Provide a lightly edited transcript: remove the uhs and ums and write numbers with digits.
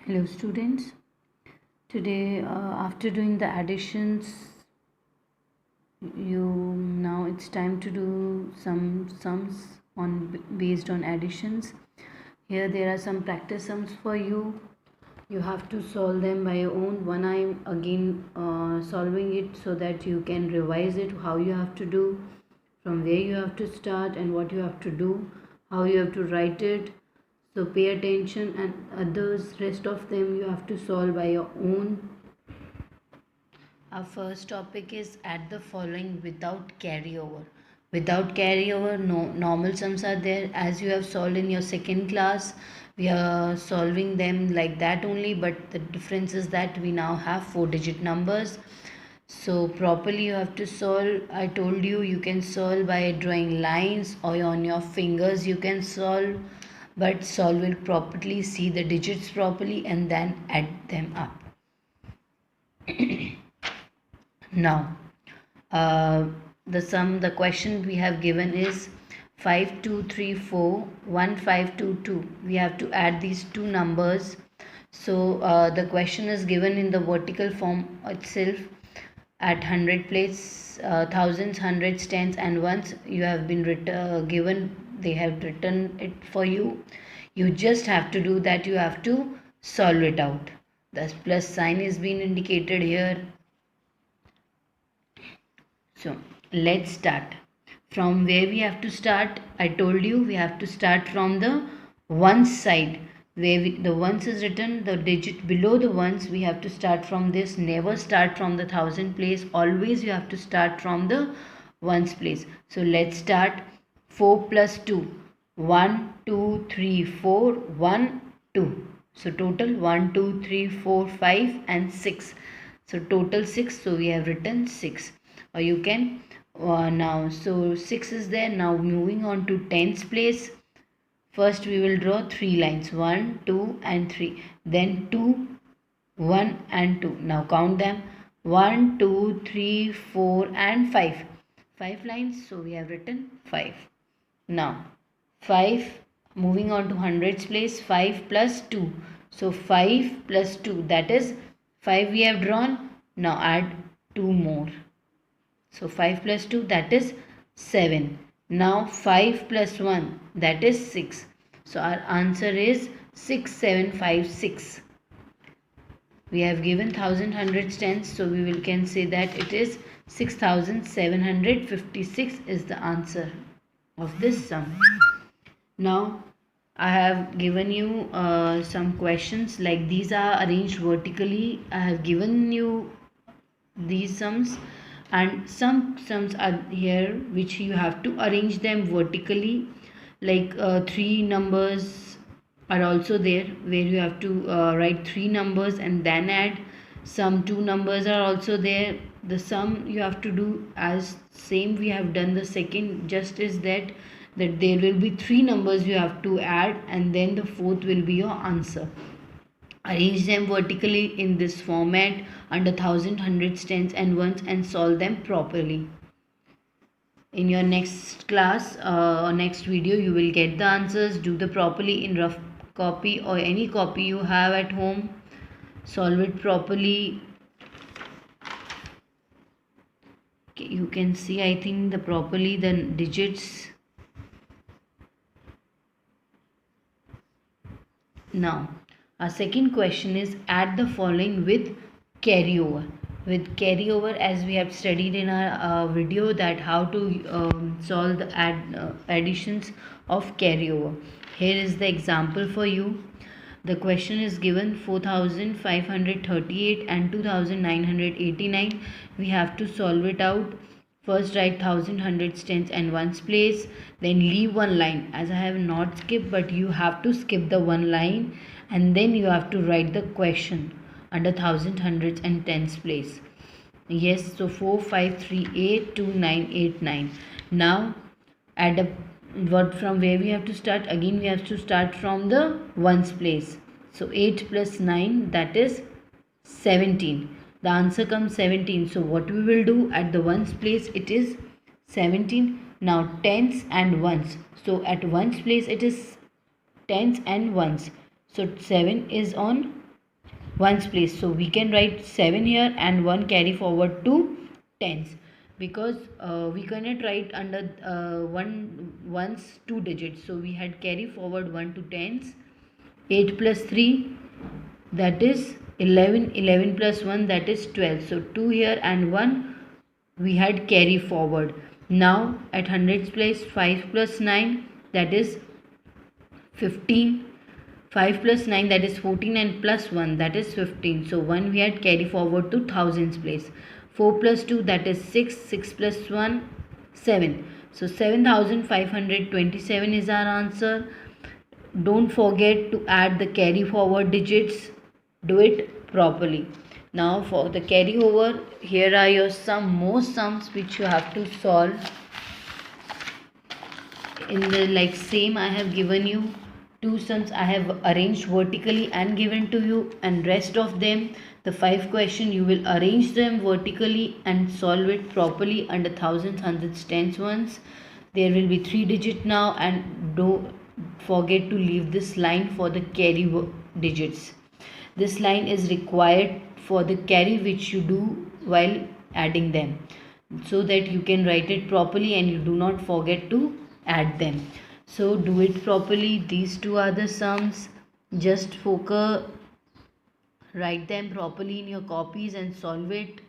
Hello students. Today after doing the additions, now it's time to do some sums based on additions. Here there are some practice sums for you. You have to solve them by your own. One I'm again solving it so that you can revise it, how you have to do, from where you have to start and what you have to do, how you have to write it. So pay attention, and others, rest of them you have to solve by your own. Our first topic is add the following without carryover. Without carryover, no normal sums are there as you have solved in your second class. We are solving them like that only, but the difference is that we now have 4-digit numbers. So properly you have to solve. I told you you can solve by drawing lines or on your fingers you can solve, but solve it properly, see the digits properly and then add them up. Now, the question we have given is 5234 1522. We have to add these two numbers. So the question is given in the vertical form itself at 100 place, thousands, hundreds, tens, and ones. You have been given. They have written it for you. You just have to do that. You have to solve it out. The plus sign is being indicated here. So let's start. From where we have to start? I told you we have to start from the ones side. Where the ones is written, the digit below the ones, we have to start from this. Never start from the thousand place. Always you have to start from the ones place. So let's start. 4 plus 2. 1, 2, 3, 4. 1, 2. So total 1, 2, 3, 4, 5 and 6. So total 6. So we have written 6. Or you can now, so 6 is there. Now moving on to tens place. First we will draw 3 lines, 1, 2 and 3, then 2, 1 and 2. Now count them, 1, 2, 3, 4 and 5. 5 lines, so we have written 5. Now 5, moving on to hundreds place, 5 plus 2. So 5 plus 2, that is 5 we have drawn. Now add 2 more. So 5 plus 2, that is 7. Now 5 plus 1, that is 6. So our answer is 6756. We have given 1000, hundreds, tens, so we can say that it is 6756 is the answer of this sum. Now I have given you some questions, like these are arranged vertically. I have given you these sums, and some sums are here which you have to arrange them vertically, like 3 numbers are also there where you have to write 3 numbers and then add. Some 2 numbers are also there. The sum you have to do as same we have done the second, just is that there will be 3 numbers you have to add and then the fourth will be your answer. Arrange them vertically in this format under 1000, hundreds, tens and ones and solve them properly. In your next class or next video you will get the answers. Do the properly in rough copy or any copy you have at home. Solve it properly. Okay, you can see, I think, the digits. Now our second question is add the following with carryover. With carryover, as we have studied in our video that how to solve the additions of carryover. Here is the example for you. The question is given 4538 and 2989. We have to solve it out. First write 1000, hundreds, tens and ones place, then leave one line, as I have not skipped, but you have to skip the one line, and then you have to write the question under 1000, hundreds and tens place. Yes, so 4538 2989. Now add up what, from where we have to start. Again we have to start from the ones place. So 8 plus 9, that is 17. The answer comes 17. So what we will do at the ones place, it is 17. Now tens and ones. So at ones place it is tens and ones. So 7 is on ones place. So we can write 7 here and 1 carry forward to tens, because we cannot write under one ones 2 digits. So we had carry forward 1 to tens. 8 plus 3, that is 11. 11 plus 1, that is 12. So 2 here and 1 we had carry forward. Now at hundreds place, 5 plus 9, that is 15. 5 plus 9, that is 14, and plus 1, that is 15. So 1 we had carry forward to thousands place. 4 plus 2, that is 6. 6 plus 1, 7. So 7527 is our answer. Don't forget to add the carry forward digits. Do it properly. Now for the carry over, here are your more sums which you have to solve. In the like same, I have given you 2 sums I have arranged vertically and given to you, and rest of them, the 5 question, you will arrange them vertically and solve it properly under thousands, hundreds, tens ones. There will be 3 digit now, and don't forget to leave this line for the carry digits. This line is required for the carry which you do while adding them, so that you can write it properly and you do not forget to add them. So do it properly. These two are the sums. Just focus, write them properly in your copies and solve it.